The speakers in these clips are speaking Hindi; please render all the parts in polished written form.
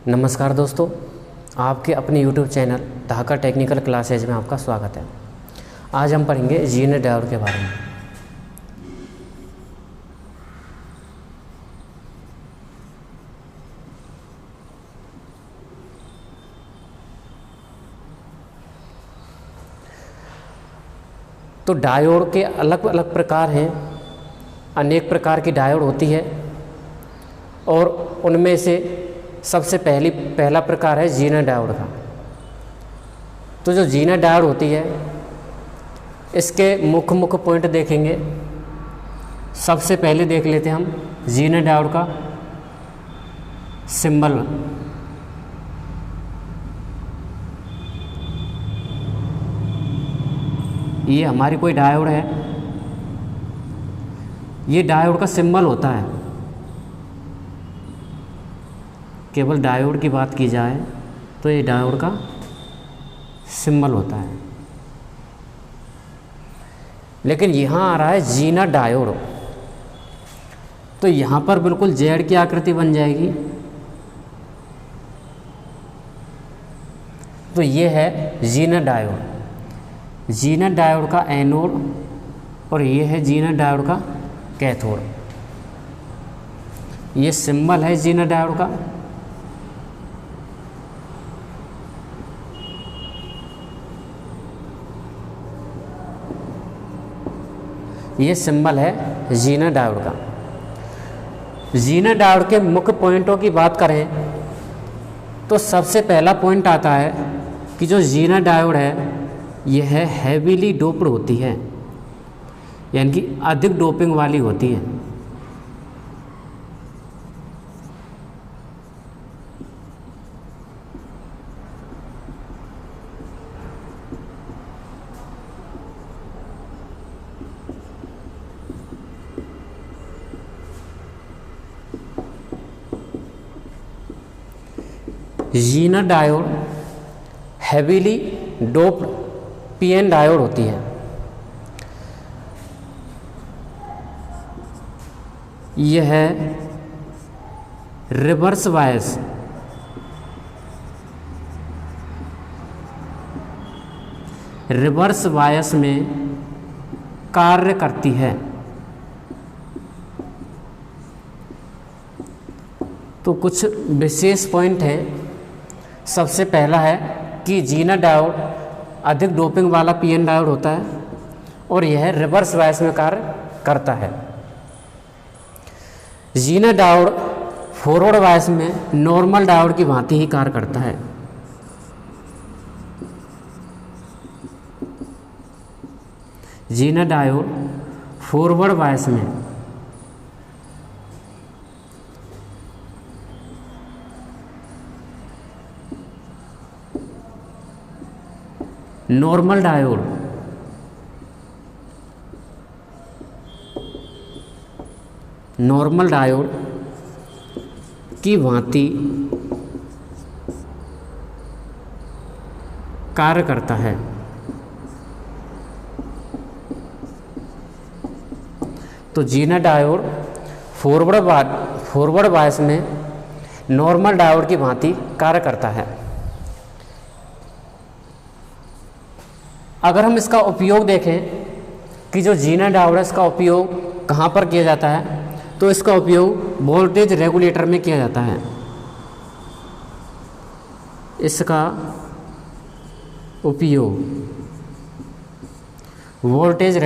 नमस्कार दोस्तों, आपके अपने YouTube channel Dhaka technical classes में आपका स्वागत है। आज हम पढ़ेंगे जीनर डायोड के बारे में। तो डायोड के अलग अलग प्रकार हैं, अनेक प्रकार की डायोड होती है और उनमें से सबसे पहला प्रकार है जीनर डायोड का। तो जो जीनर डायोड होती है इसके मुख्य पॉइंट देखेंगे। सबसे पहले देख लेते हैं हम जीनर डायोड का सिंबल। ये हमारी कोई डायोड है, ये डायोड का सिंबल होता है। केवल डायोड की बात की जाए तो ये डायोड का सिंबल होता है। लेकिन यहाँ आ रहा है जीनर डायोड, तो यहाँ पर बिल्कुल जेड की आकृति बन जाएगी। तो ये है जीनर डायोड। जीनर डायोड का एनोड और ये है जीनर डायोड का कैथोड। ये सिंबल है जीनर डायोड का। ये सिंबल है जीनर डायोड का। जीनर डायोड के मुख्य पॉइंटों की बात करें तो सबसे पहला पॉइंट आता है कि जो जीनर डायोड है यह है हैवीली डोप्ड होती है, यानी कि अधिक डोपिंग वाली होती है। Zener diode heavily doped PN diode होती है। यह है रिवर्स बायस। रिवर्स बायस में कार्य करती है। तो कुछ विशेष पॉइंट हैं। सबसे पहला है कि जीनर डायोड अधिक डोपिंग वाला पीएन डायोड होता है और यह रिवर्स बायस में कार्य करता है। जीनर डायोड फॉरवर्ड बायस में नॉर्मल डायोड की भांति ही कार्य करता है। जीनर डायोड फॉरवर्ड बायस में नॉर्मल डायोड की भांति कार्य करता है। तो जीनर डायोड फॉरवर्ड बायस में नॉर्मल डायोड की भांति कार्य करता है। अगर हम इसका उपयोग देखें कि जो जीनर डायोड है इसका उपयोग कहाँ पर किया जाता है, तो इसका उपयोग वोल्टेज रेगुलेटर में किया जाता है। इसका उपयोग वोल्टेज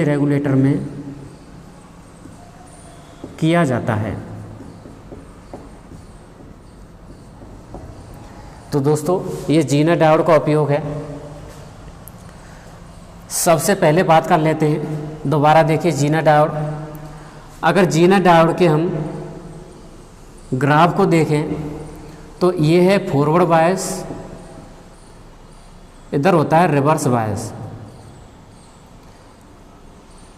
रेगुलेटर में किया जाता है। तो दोस्तों ये जीनर डायोड का उपयोग है। सबसे पहले बात कर लेते हैं, दोबारा देखिए जीनर डायोड। अगर जीनर डायोड के हम ग्राफ को देखें तो ये है फॉरवर्ड बायस, इधर होता है रिवर्स बायस।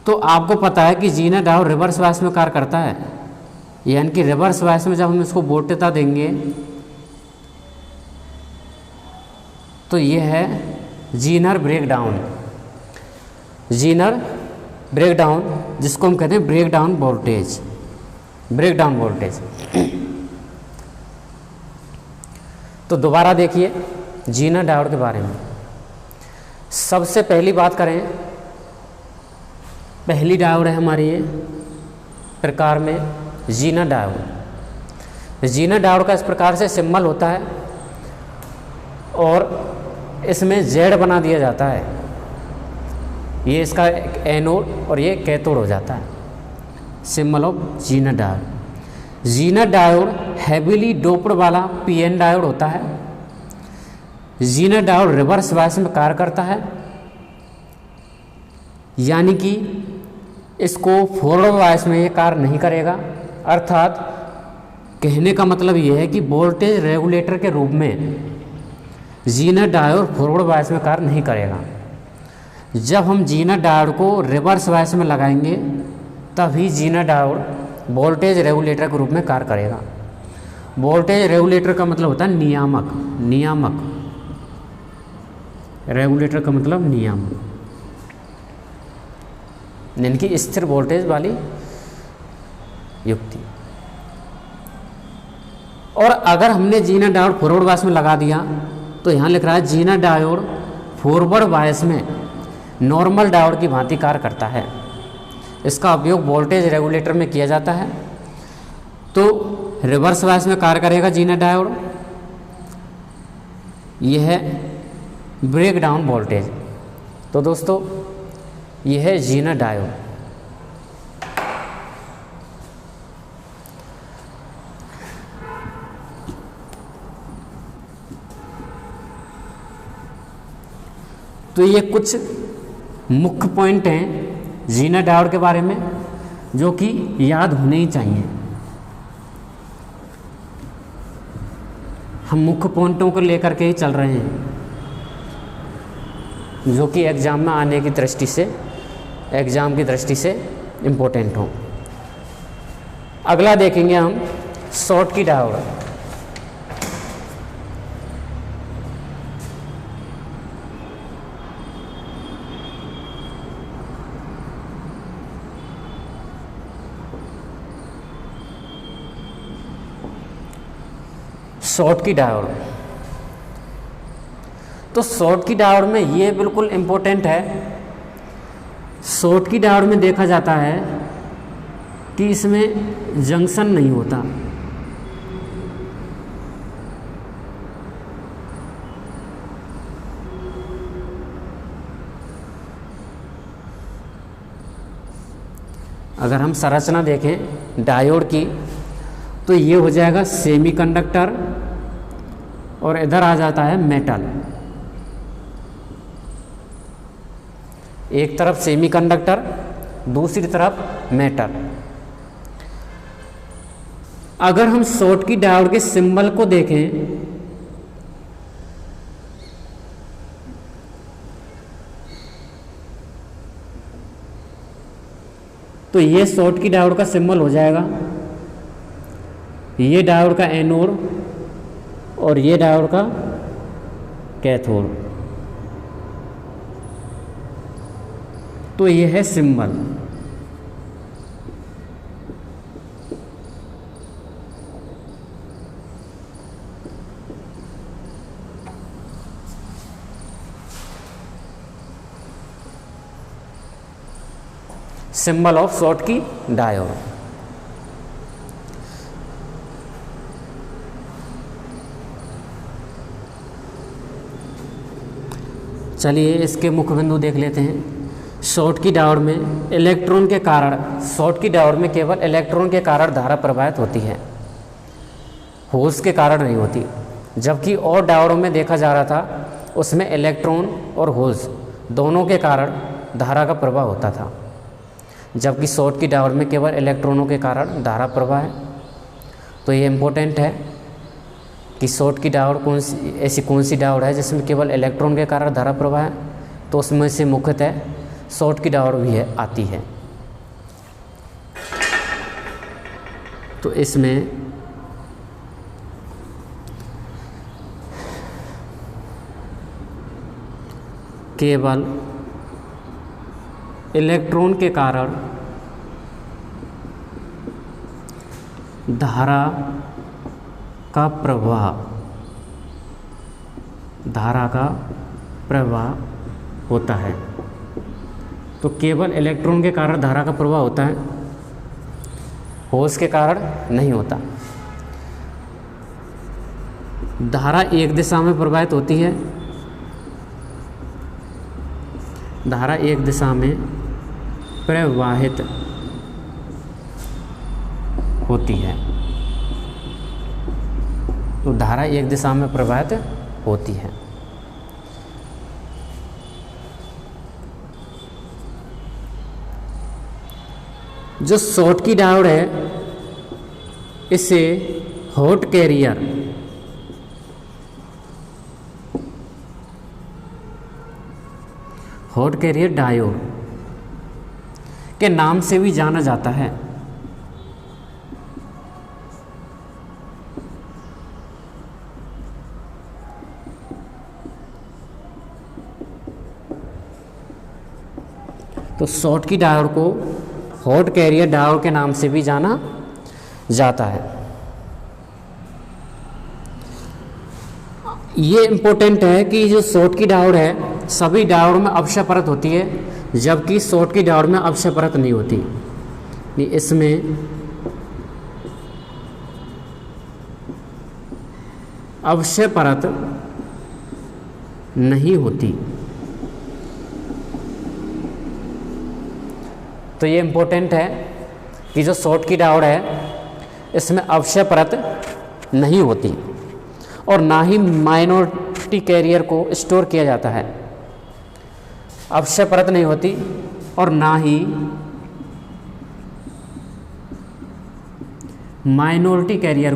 तो आपको पता है कि जीनर डायोड रिवर्स बायस में कार्य करता है, यानी कि रिवर्स बायस में जब हम इसको वोल्टेजता देंगे तो ये है जीनर ब्रेकडाउन, जीनर ब्रेकडाउन, जिसको हम कहते हैं ब्रेकडाउन वोल्टेज, ब्रेकडाउन वोल्टेज। तो दोबारा देखिए जीनर डायोड के बारे में। सबसे पहली बात करें, पहली डायोड है हमारी ये प्रकार में जीनर डायोड। जीनर डायोड का इस प्रकार से सिंबल होता है और इसमें जेड बना दिया जाता है। ये इसका एनोड और ये कैथोड हो जाता है, symbol of Zener diode. Zener diode heavily doped वाला पीएन डायोड होता है। जीनर डायोड रिवर्स बायस में कार्य करता है, यानी कि इसको फॉरवर्ड बायस में ये कार्य नहीं करेगा। अर्थात कहने का मतलब ये है कि वोल्टेज रेगुलेटर के रूप में जीनर डायोड फॉरवर्ड बायस में कार्य नहीं करेगा। जब हम जीनर डायोड को रिवर्स बायस में लगाएंगे तभी जीनर डायोड वोल्टेज रेगुलेटर के रूप में कार्य करेगा। वोल्टेज रेगुलेटर का मतलब होता है नियामक, नियामक, रेगुलेटर का मतलब नियामक, यानी कि स्थिर वोल्टेज वाली युक्ति। और अगर हमने जीनर डायोड फॉरवर्ड बायस में लगा दिया तो यहाँ लिख रहा है जीनर डायोड फॉरवर्ड बायस में नॉर्मल डायोड की भांति कार्य करता है। इसका उपयोग वोल्टेज रेगुलेटर में किया जाता है। तो रिवर्स बायस में कार्य करेगा जीनर डायोड, यह है ब्रेकडाउन वोल्टेज। तो दोस्तों यह है जीनर डायोड। तो ये कुछ मुख्य पॉइंट हैं जीनर डायोड के बारे में जो कि याद होने ही चाहिए। हम मुख्य पॉइंटों को लेकर के ही चल रहे हैं जो कि एग्ज़ाम में आने की दृष्टि से, एग्ज़ाम की दृष्टि से इम्पोर्टेंट हो। अगला देखेंगे हम शॉर्टकी डायोड। शॉर्टकी डायोड, तो शॉर्टकी डायोड में ये बिल्कुल इम्पोर्टेंट है। शॉर्टकी डायोड में देखा जाता है कि इसमें जंक्शन नहीं होता। अगर हम संरचना देखें डायोड की तो ये हो जाएगा सेमीकंडक्टर और इधर आ जाता है मेटल। एक तरफ सेमीकंडक्टर, दूसरी तरफ मेटल। अगर हम शॉर्टकी डायोड के सिंबल को देखें तो ये शॉर्टकी डायोड का सिंबल हो जाएगा। ये डायोड का एनोड और ये डायोड का कैथोड। तो ये है symbol. Symbol of Schottky diode. चलिए इसके मुख्य बिंदु देख लेते हैं। शॉर्टकी डायोड में इलेक्ट्रॉन के कारण, शॉर्टकी डायोड में केवल इलेक्ट्रॉन के कारण धारा प्रवाहित होती है, होल्स के कारण नहीं होती। जबकि और डायोडों में देखा जा रहा था उसमें इलेक्ट्रॉन और होल्स दोनों के कारण धारा का प्रवाह होता था, जबकि शॉर्टकी डायोड में केवल इलेक्ट्रॉनों के कारण धारा प्रवाह है। तो ये इम्पोर्टेंट है कि शॉर्टकी डायोड कौन सी डायोड है जिसमें केवल इलेक्ट्रॉन के कारण धारा प्रवाह है। तो उसमें से मुख्यतः शॉर्टकी डायोड भी है, आती है। तो इसमें केवल इलेक्ट्रॉन के कारण धारा का प्रवाह होता है। तो केवल इलेक्ट्रॉन के कारण धारा का प्रवाह होता है, होल्स के कारण नहीं होता। धारा एक दिशा में प्रवाहित होती है, धारा एक दिशा में प्रवाहित होती है। तो धारा एक दिशा में प्रवाहित होती है। जो शॉटकी डायोड है इसे हॉट कैरियर डायोड के नाम से भी जाना जाता है। तो शॉटकी डायोड को हॉट कैरियर डायोड के नाम से भी जाना जाता है। ये इम्पोर्टेंट है कि जो शॉटकी डायोड है सभी डायोड में अवश्य परत होती है, जबकि शॉटकी डायोड में अवश्य परत नहीं होती। इसमें अवश्य परत नहीं होती। तो ये इम्पोर्टेंट है कि जो शॉटकी डायोड है इसमें अवश्य परत नहीं होती और ना ही माइनॉरिटी कैरियर को स्टोर किया जाता है। अवश्य परत नहीं होती और ना ही माइनॉरिटी कैरियर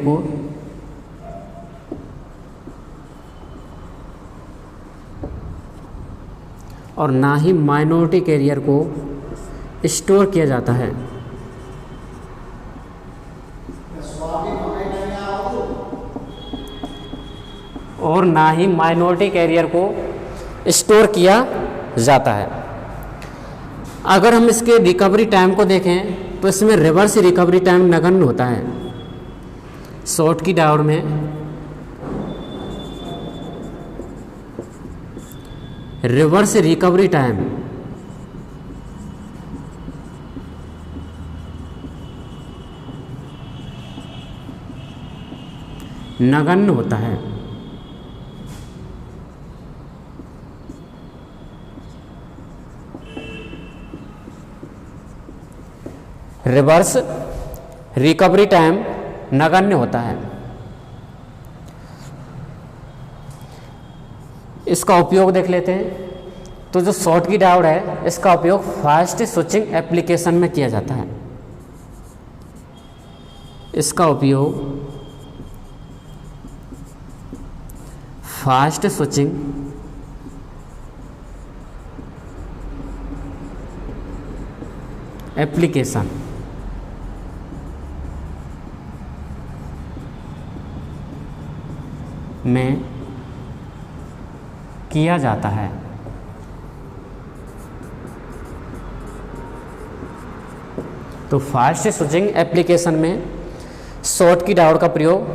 को स्टोर किया जाता है। और ना ही माइनॉरिटी कैरियर को स्टोर किया जाता है। अगर हम इसके रिकवरी टाइम को देखें तो इसमें रिवर्स रिकवरी टाइम नगण्य होता है। शॉटकी डायोड में रिवर्स रिकवरी टाइम नगण्य होता है। रिवर्स रिकवरी टाइम नगण्य होता है। इसका उपयोग देख लेते हैं। तो जो शॉटकी डायोड है इसका उपयोग फास्ट स्विचिंग एप्लीकेशन में किया जाता है। इसका उपयोग फास्ट स्विचिंग एप्लीकेशन में किया जाता है। तो फास्ट स्विचिंग एप्लीकेशन में शॉटकी डायोड का प्रयोग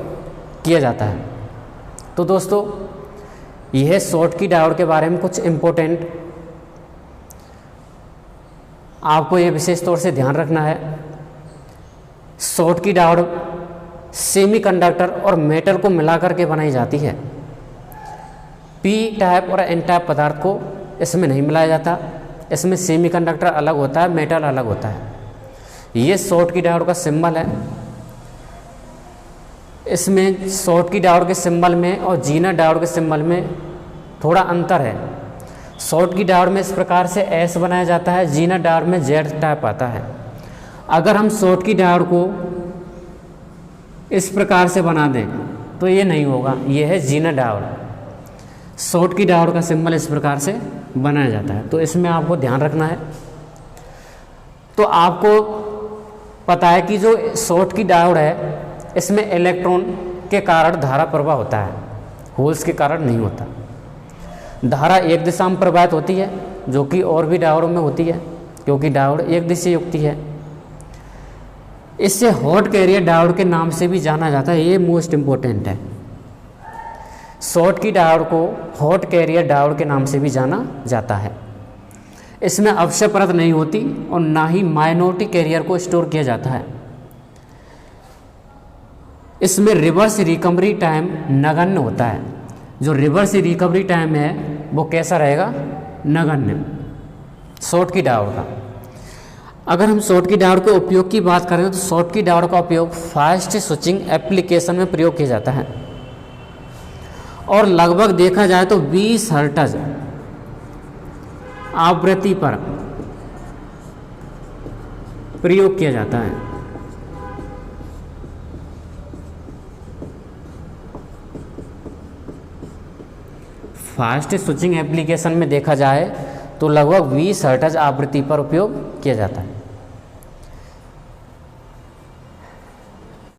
किया जाता है। तो दोस्तों यह शॉटकी डायोड के बारे में कुछ इम्पोर्टेंट आपको ये विशेष तौर से ध्यान रखना है। शॉटकी डायोड सेमीकंडक्टर और मेटल को मिलाकर के बनाई जाती है। पी टाइप और एन टाइप पदार्थ को इसमें नहीं मिलाया जाता। इसमें सेमीकंडक्टर अलग होता है, मेटल अलग होता है। ये शॉटकी डायोड का सिंबल है। इसमें शॉटकी डायोड के सिंबल में और जीनर डायोड के सिंबल में थोड़ा अंतर है। शॉटकी डायोड में इस प्रकार से एस बनाया जाता है, जीनर डायोड में जेड टाइप आता है। अगर हम शॉटकी डायोड को इस प्रकार से बना दें तो ये नहीं होगा, ये है जीनर डायोड। शॉटकी डायोड का सिंबल इस प्रकार से बनाया जाता है। तो इसमें आपको ध्यान रखना है। तो आपको पता है कि जो शॉटकी डायोड है इसमें इलेक्ट्रॉन के कारण धारा प्रवाह होता है, होल्स के कारण नहीं होता। धारा एक दिशा में प्रवाहित होती है जो कि और भी डायोड में होती है, क्योंकि डायोड एक दिशा युक्ति है। इससे हॉट कैरियर डायोड के नाम से भी जाना जाता है, ये मोस्ट इम्पोर्टेंट है। शॉर्टकी डायोड को हॉट कैरियर डायोड के नाम से भी जाना जाता है। इसमें अवक्षय परत नहीं होती और ना ही माइनॉरिटी कैरियर को स्टोर किया जाता है। इसमें रिवर्स रिकवरी टाइम नगण्य होता है। जो रिवर्स रिकवरी टाइम है वो कैसा रहेगा? नगण्य, शॉर्टकी डायोड का। अगर हम शॉर्टकी डायोड के उपयोग की बात करें तो शॉर्टकी डायोड का उपयोग फास्ट स्विचिंग एप्लीकेशन में प्रयोग किया जाता है और लगभग देखा जाए तो 20 हर्ट्ज आवृत्ति पर प्रयोग किया जाता है। फास्ट स्विचिंग एप्लीकेशन में देखा जाए तो लगभग 20 हर्ट्ज आवृत्ति पर उपयोग किया जाता है।